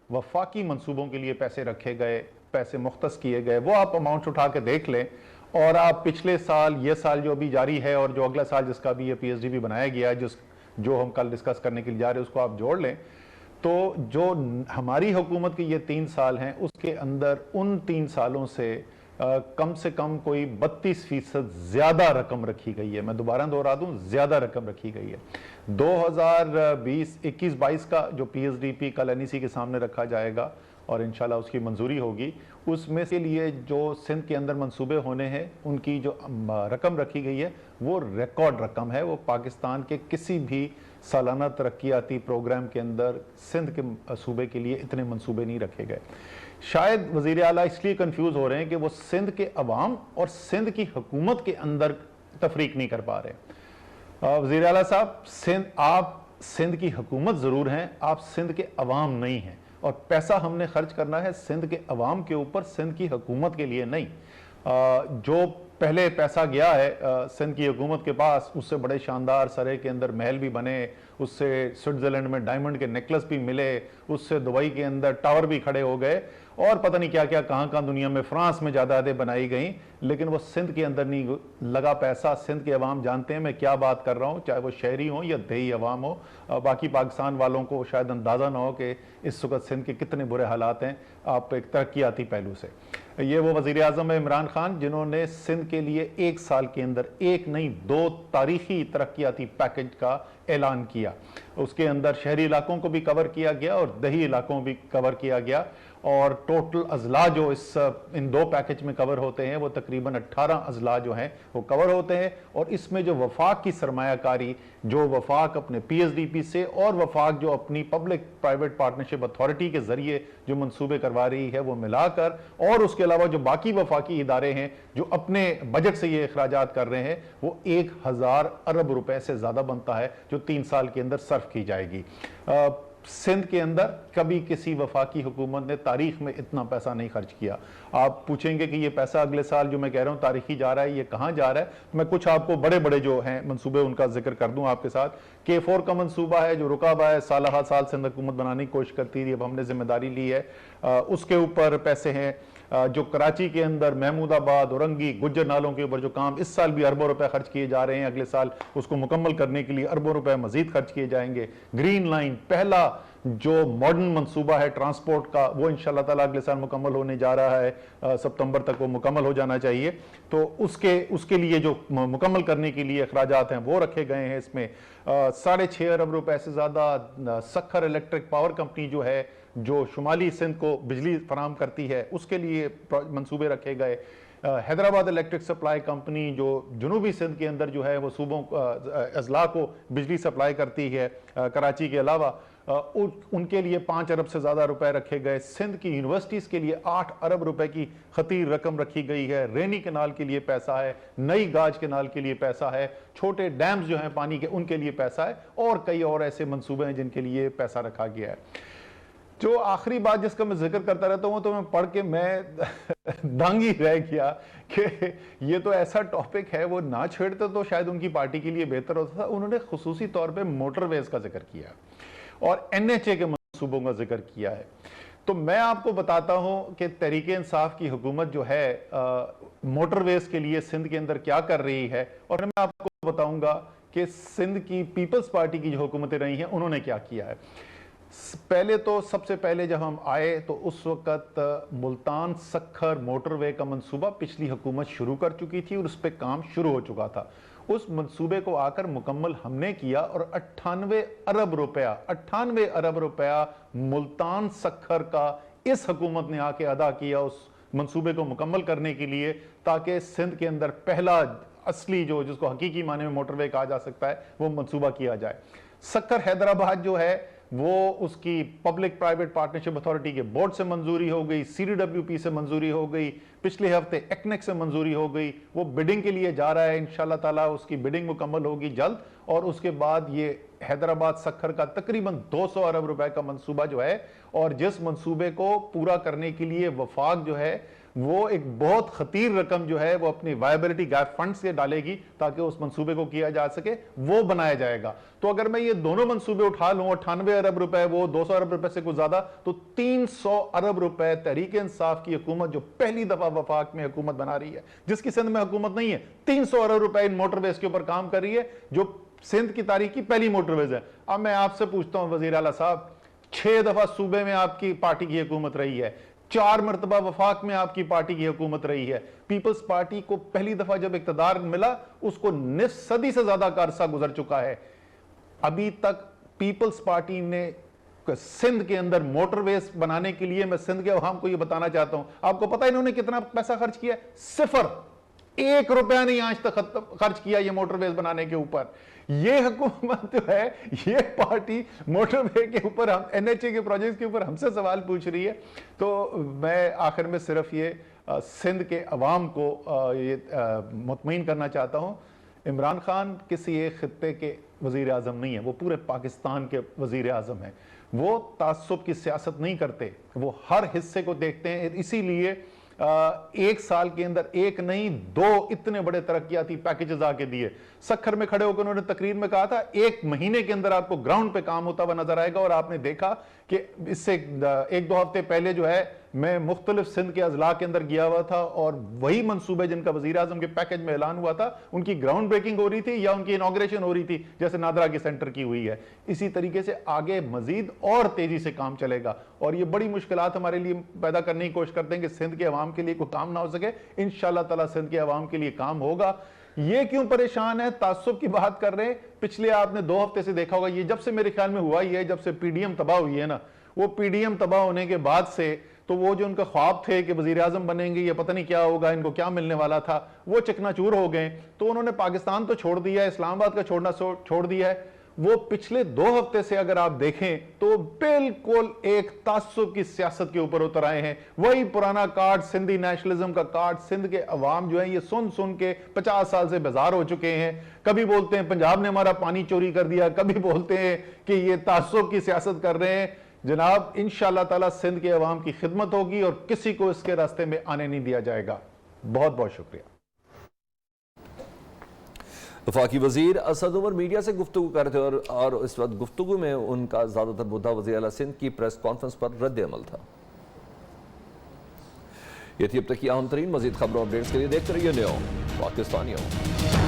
वफाकी मंसूबों के लिए पैसे रखे गए, पैसे मुख्तस किए गए, वो आप अमाउंट उठा के देख लें और आप पिछले साल, ये साल जो अभी जारी है और जो अगला साल जिसका भी ये PSDB बनाया गया है, जो हम कल डिस्कस करने के लिए जा रहे हैं, उसको आप जोड़ लें तो जो हमारी हुकूमत के ये 3 साल हैं उसके अंदर उन 3 सालों कम से कम कोई 32% ज्यादा रकम रखी गई है। मैं दोबारा दोहरा दूं, ज्यादा रकम रखी गई है। 2021-22 का जो PSDP कल NEC के सामने रखा जाएगा और इंशाल्लाह उसकी मंजूरी होगी, उसमें से लिए जो सिंध के अंदर मंसूबे होने हैं उनकी जो रकम रखी गई है वो रिकॉर्ड रकम है। वो पाकिस्तान के किसी भी सालाना तरक्याती प्रोग्राम के अंदर सिंध के सूबे के लिए इतने मंसूबे नहीं रखे गए। शायद वज़ीर आला इसलिए कंफ्यूज हो रहे हैं कि वो सिंध के अवाम और सिंध की हुकूमत के अंदर तफरीक नहीं कर पा रहे। वज़ीर आला साहब, आप सिंध की हुकूमत जरूर हैं, आप सिंध के अवाम नहीं हैं और पैसा हमने खर्च करना है सिंध के अवाम के ऊपर, सिंध की हुकूमत के लिए नहीं। जो पहले पैसा गया है सिंध की हुकूमत के पास, उससे बड़े शानदार सरे के अंदर महल भी बने, उससे स्विट्जरलैंड में डायमंड के नेकलेस भी मिले, उससे दुबई के अंदर टावर भी खड़े हो गए और पता नहीं क्या क्या कहाँ दुनिया में, फ्रांस में जायदादें बनाई गई, लेकिन वो सिंध के अंदर नहीं लगा पैसा। सिंध के अवाम जानते हैं मैं क्या बात कर रहा हूँ, चाहे वो शहरी हो या देही अवाम हो। बाकी पाकिस्तान वालों को शायद अंदाज़ा ना हो कि इस वक्त सिंध के कितने बुरे हालात हैं आप एक तरक्याती पहलू से। ये वो वज़ीर आज़म है इमरान खान जिन्होंने सिंध के लिए 1 साल के अंदर 1 नहीं 2 तारीखी तरक्याती पैकेज का ऐलान किया। उसके अंदर शहरी इलाकों को भी कवर किया गया और दही इलाकों को भी कवर किया गया और टोटल अजला जो इन 2 पैकेज में कवर होते हैं वो तकरीबन 18 अजला जो हैं वो कवर होते हैं। और इसमें जो वफाक की सरमायाकारी, जो वफाक अपने PSDP से और वफाक जो अपनी पब्लिक प्राइवेट पार्टनरशिप अथॉरिटी के जरिए जो मंसूबे करवा रही है वो मिलाकर, और उसके अलावा जो बाकी वफाकी इदारे हैं जो अपने बजट से ये अखराजात कर रहे हैं, वो 1000 अरब रुपए से ज्यादा बनता है जो 3 साल के अंदर सर्फ की जाएगी। सिंध के अंदर कभी किसी वफाकी हुकूमत ने तारीख में इतना पैसा नहीं खर्च किया। आप पूछेंगे कि ये पैसा अगले साल जो मैं कह रहा हूं तारीखी जा रहा है, ये कहां जा रहा है? मैं कुछ आपको बड़े बड़े जो हैं मंसूबे उनका जिक्र कर दूं आपके साथ। K4 का मंसूबा है जो रुका हुआ है, साल हर साल सिंध हुकूमत बनाने की कोशिश करती थी, अब हमने जिम्मेदारी ली है। उसके ऊपर पैसे हैं। जो कराची के अंदर महमूदाबाद, औरंगी, गुज्जर नालों के ऊपर जो काम इस साल भी अरबों रुपए खर्च किए जा रहे हैं, अगले साल उसको मुकम्मल करने के लिए अरबों रुपए मजीद खर्च किए जाएंगे। ग्रीन लाइन पहला जो मॉडर्न मंसूबा है ट्रांसपोर्ट का, वो इंशाल्लाह ताला अगले साल मुकम्मल होने जा रहा है, सितंबर तक वो मुकम्मल हो जाना चाहिए। तो उसके लिए जो मुकम्मल करने के लिए अखराजात हैं वो रखे गए हैं। इसमें 6.5 अरब रुपए से ज्यादा सखर इलेक्ट्रिक पावर कंपनी जो है, जो शुमाली सिंध को बिजली फराम करती है, उसके लिए मंसूबे रखे गए। हैदराबाद इलेक्ट्रिक सप्लाई कंपनी जो जनूबी सिंध के अंदर जो है वो सूबों अजला को बिजली सप्लाई करती है कराची के अलावा, उनके लिए 5 अरब से ज्यादा रुपए रखे गए। सिंध की यूनिवर्सिटीज के लिए 8 अरब रुपए की खतीर रकम रखी गई है। रेनी कैनाल के लिए पैसा है, नई गाज कैनाल के लिए पैसा है, छोटे डैम्स जो हैं पानी के उनके लिए पैसा है, और कई और ऐसे मंसूबे हैं जिनके लिए पैसा रखा गया है। जो आखिरी बात जिसका मैं जिक्र करता रहता हूँ तो मैं पढ़ के मैं दंग ही रह गया कि ये तो ऐसा टॉपिक है, वो ना छेड़ते तो शायद उनकी पार्टी के लिए बेहतर होता था। उन्होंने खुसूसी तौर पे मोटरवेज का जिक्र किया और NHA के मंसूबों का जिक्र किया है। तो मैं आपको बताता हूं कि तहरीक इंसाफ की हुकूमत जो है मोटरवेज के लिए सिंध के अंदर क्या कर रही है, और मैं आपको बताऊंगा कि सिंध की पीपल्स पार्टी की जो हुकूमतें रही हैं उन्होंने क्या किया है। पहले तो सबसे पहले जब हम आए तो उस वक्त मुल्तान सखर मोटरवे का मंसूबा पिछली हुकूमत शुरू कर चुकी थी और उस पर काम शुरू हो चुका था। उस मंसूबे को आकर मुकम्मल हमने किया और 98 अरब रुपया मुल्तान सखर का इस हुकूमत ने आके अदा किया उस मंसूबे को मुकम्मल करने के लिए, ताकि सिंध के अंदर पहला असली जो जिसको हकीकी माने में मोटरवे कहा जा सकता है वो मंसूबा किया जाए। सखर हैदराबाद जो है वो उसकी पब्लिक प्राइवेट पार्टनरशिप अथॉरिटी के बोर्ड से मंजूरी हो गई, CDWP से मंजूरी हो गई, पिछले हफ्ते एक्नेक से मंजूरी हो गई। वो बिडिंग के लिए जा रहा है, इंशाल्लाह ताला उसकी बिडिंग मुकम्मल होगी जल्द, और उसके बाद ये हैदराबाद सखर का तकरीबन 200 अरब रुपए का मंसूबा जो है, और जिस मंसूबे को पूरा करने के लिए वफाक जो है वो एक बहुत खतीर रकम जो है वो अपनी वायबिलिटी गैप फंड से डालेगी ताकि उस मंसूबे को किया जा सके, वो बनाया जाएगा। तो अगर मैं ये दोनों मंसूबे उठा लूं, 98 अरब रुपए, वो 200 अरब रुपए से कुछ ज्यादा, तो 300 अरब रुपए तहरीक इंसाफ की हुकूमत जो पहली दफा वफाक में हुकूमत बना रही है, जिसकी सिंध में हुकूमत नहीं है, 300 अरब रुपए इन मोटरवेज के ऊपर काम कर रही है, जो सिंध की तारीख की पहली मोटरवेज है। अब मैं आपसे पूछता हूं वजीर आला साहब, 6 दफा सूबे में आपकी पार्टी की हुकूमत रही है, 4 मरतबा वफाक में आपकी पार्टी की हुकूमत रही है। पीपल्स पार्टी को पहली दफा जब इक्तदार मिला, उसको निस्फ सदी से ज्यादा का अरसा गुजर चुका है, अभी तक पीपल्स पार्टी ने सिंध के अंदर मोटरवेज बनाने के लिए, मैं सिंध के अवाम को यह बताना चाहता हूं, आपको पता है इन्होंने कितना पैसा खर्च किया? सिफर, 1 रुपया नहीं आज तक खर्च किया ये मोटरवेज बनाने के ऊपर। ये हुकूमत जो है, ये पार्टी मोटरवे के ऊपर, हम एनएचए के प्रोजेक्ट के ऊपर हमसे सवाल पूछ रही है। तो मैं आखिर में सिर्फ ये सिंध के अवाम को ये मुतमईन करना चाहता हूं, इमरान खान किसी एक खित्ते के वजीर आजम नहीं है, वो पूरे पाकिस्तान के वजीर आजम है। वो तासुब की सियासत नहीं करते, वो हर हिस्से को देखते हैं। इसीलिए 1 साल के अंदर 1 नहीं 2 इतने बड़े तरक्याती पैकेजेस आके दिए। सखर में खड़े होकर उन्होंने तकरीर में कहा था 1 महीने के अंदर आपको ग्राउंड पे काम होता हुआ नजर आएगा। और आपने देखा कि इससे 1-2 हफ्ते पहले जो है मैं मुख्तलिफ सिंध के अजला के अंदर गया हुआ था, और वही मंसूबे जिनका वजीर आजम के पैकेज में ऐलान हुआ था, उनकी ग्राउंड ब्रेकिंग हो रही थी या उनकी इनॉग्रेशन हो रही थी, जैसे नादरा के सेंटर की हुई है। इसी तरीके से आगे मजीद और तेजी से काम चलेगा। और ये बड़ी मुश्किलात हमारे लिए पैदा करने की कोशिश करते हैं कि सिंध के अवाम के लिए कोई काम ना हो सके। इंशाअल्लाह ताला सिंध के अवाम के लिए काम होगा। ये क्यों परेशान है, तासुब की बात कर रहे हैं, पिछले आपने 2 हफ्ते से देखा होगा, ये जब से मेरे ख्याल में हुआ ही है, जब से पीडीएम तबाह हुई है ना, वो पीडीएम तबाह होने के बाद से तो वो जो उनका ख्वाब थे कि वजीर आजम बनेंगे, ये पता नहीं क्या होगा, इनको क्या मिलने वाला था, वो चकनाचूर हो गए। तो उन्होंने पाकिस्तान तो छोड़ दिया है, इस्लामाबाद का छोड़ना छोड़ दिया है। वो पिछले 2 हफ्ते से अगर आप देखें तो बिल्कुल एक तासुब की सियासत के ऊपर उतर आए हैं। वही पुराना कार्ड, सिंधी नेशनलिज्म का कार्ड, सिंध के अवाम जो है ये सुन सुन के 50 साल से बेजार हो चुके हैं। कभी बोलते हैं पंजाब ने हमारा पानी चोरी कर दिया, कभी बोलते हैं कि ये तासुब की सियासत कर रहे हैं। जनाब इंशाअल्लाह ताला सिंध के अवाम की खिदमत होगी और किसी को इसके रास्ते में आने नहीं दिया जाएगा। बहुत बहुत शुक्रिया। वफाकी वजीर असद उमर मीडिया से गुफ्तगू कर रहे थे, और इस वक्त गुफ्तगू में उनका ज़्यादातर मुद्दा वज़ीर आला सिंध की प्रेस कॉन्फ्रेंस पर रद्द अमल था। ये थी अब तक की अहम तरीन। मजीद खबरों अपडेट्स के लिए देखते रहिए न्यो पाकिस्तानियों।